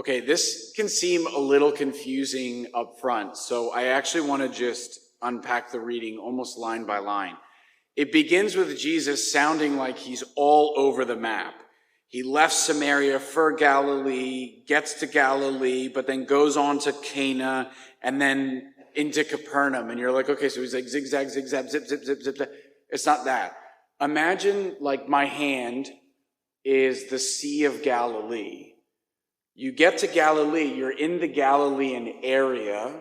Okay, this can seem a little confusing up front, so I actually want to just unpack the reading almost line by line. It begins with Jesus sounding like he's all over the map. He left Samaria for Galilee, gets to Galilee, but then goes on to Cana, and then into Capernaum. And you're like, okay, so he's like zigzag, zigzag, zip, zip, zip, zip, zip. It's not that. Imagine like my hand is the Sea of Galilee. You get to Galilee, you're in the Galilean area,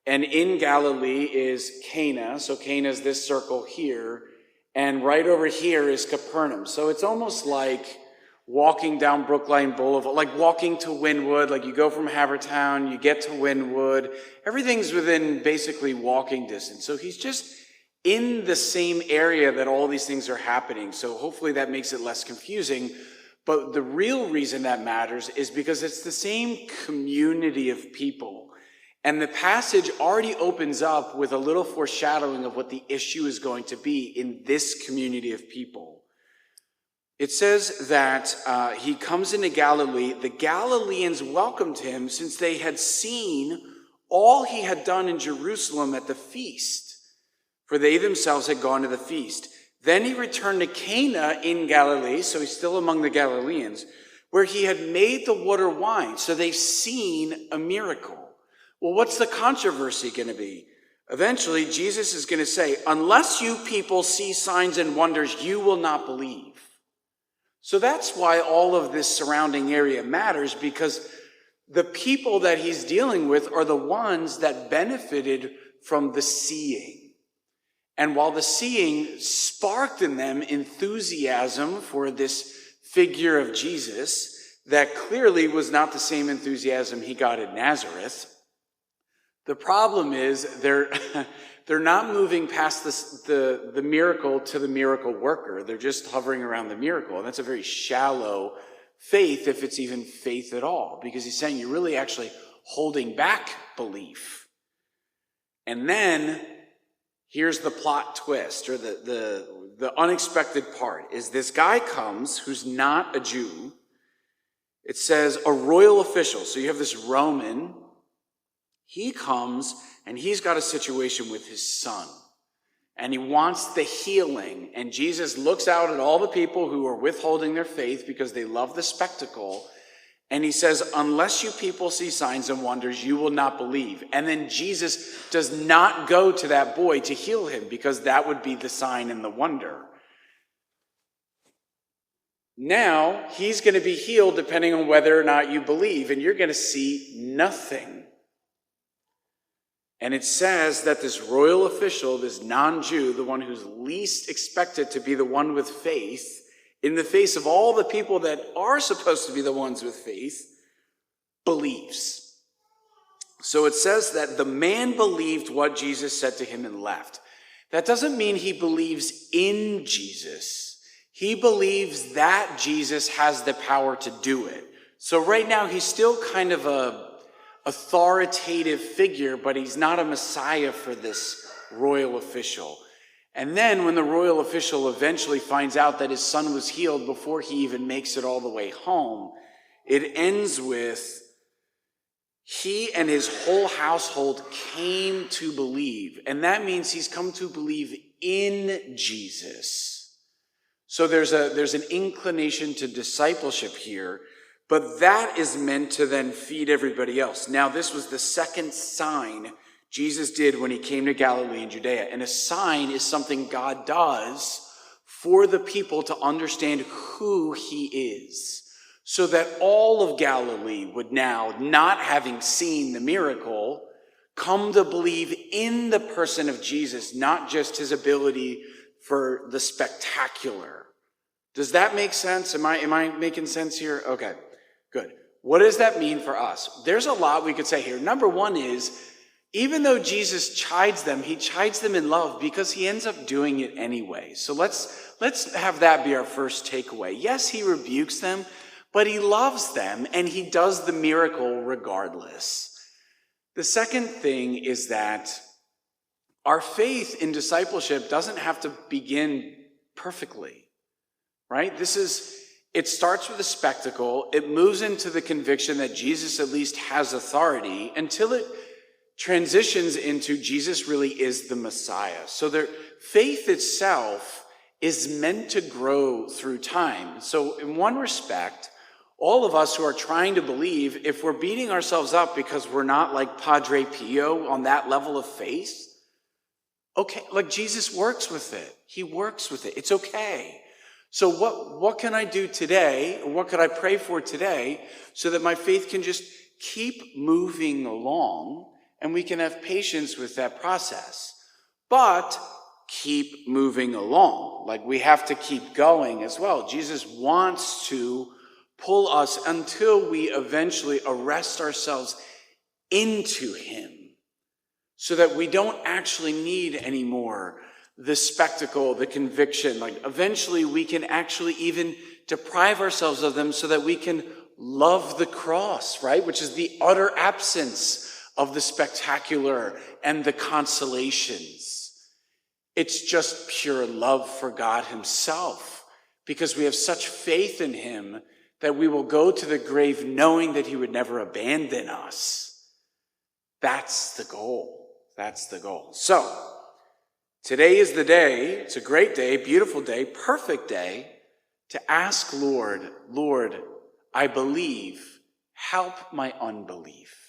and in Galilee is Cana. So Cana is this circle here, and right over here is Capernaum. So it's almost like walking down Brookline Boulevard, like walking to Wynwood, like you go from Havertown, you get to Wynwood. Everything's within basically walking distance. So he's just in the same area that all these things are happening. So hopefully that makes it less confusing. But the real reason that matters is because it's the same community of people. And the passage already opens up with a little foreshadowing of what the issue is going to be in this community of people. It says that he comes into Galilee. The Galileans welcomed him since they had seen all he had done in Jerusalem at the feast, for they themselves had gone to the feast. Then he returned to Cana in Galilee, so he's still among the Galileans, where he had made the water wine. So they've seen a miracle. Well, what's the controversy going to be? Eventually, Jesus is going to say, unless you people see signs and wonders, you will not believe. So that's why all of this surrounding area matters, because the people that he's dealing with are the ones that benefited from the seeing. And while the seeing sparked in them enthusiasm for this figure of Jesus, that clearly was not the same enthusiasm he got in Nazareth, the problem is they're not moving past the miracle to the miracle worker. They're just hovering around the miracle. And that's a very shallow faith, if it's even faith at all, because he's saying you're really actually holding back belief. And then here's the plot twist, or the unexpected part, is this guy comes who's not a Jew. It says a royal official. So you have this Roman. He comes and he's got a situation with his son. And he wants the healing. And Jesus looks out at all the people who are withholding their faith because they love the spectacle. And he says, unless you people see signs and wonders, you will not believe. And then Jesus does not go to that boy to heal him, because that would be the sign and the wonder. Now, he's going to be healed depending on whether or not you believe, and you're going to see nothing. And it says that this royal official, this non-Jew, the one who's least expected to be the one with faith, in the face of all the people that are supposed to be the ones with faith, believes. So it says that the man believed what Jesus said to him and left. That doesn't mean he believes in Jesus. He believes that Jesus has the power to do it. So right now he's still kind of a authoritative figure, but he's not a Messiah for this royal official. And then when the royal official eventually finds out that his son was healed before he even makes it all the way home, it ends with, he and his whole household came to believe. And that means he's come to believe in Jesus. So there's an inclination to discipleship here, but that is meant to then feed everybody else. Now, this was the second sign Jesus did when he came to Galilee and Judea. And a sign is something God does for the people to understand who he is, so that all of Galilee would now, not having seen the miracle, come to believe in the person of Jesus, not just his ability for the spectacular. Does that make sense? Am I making sense here? Okay, good. What does that mean for us? There's a lot we could say here. Number one is, even though Jesus chides them, he chides them in love because he ends up doing it anyway. So let's have that be our first takeaway. Yes, he rebukes them, but he loves them and he does the miracle regardless. The second thing is that our faith in discipleship doesn't have to begin perfectly, right? This is It starts with a spectacle. It moves into the conviction that Jesus at least has authority until it transitions into Jesus really is the Messiah. So their faith itself is meant to grow through time. So in one respect, all of us who are trying to believe, if we're beating ourselves up because we're not like Padre Pio on that level of faith, okay, like Jesus works with it. He works with it. It's okay. So what can I do today, or what could I pray for today, so that my faith can just keep moving along and we can have patience with that process? But keep moving along. Like we have to keep going as well. Jesus wants to pull us until we eventually arrest ourselves into him, so that we don't actually need anymore the spectacle, the conviction. Like eventually we can actually even deprive ourselves of them so that we can love the cross, right? Which is the utter absence of the spectacular and the consolations. It's just pure love for God himself, because we have such faith in him that we will go to the grave knowing that he would never abandon us. That's the goal. That's the goal. So, today is the day. It's a great day, beautiful day, perfect day to ask Lord, I believe, help my unbelief.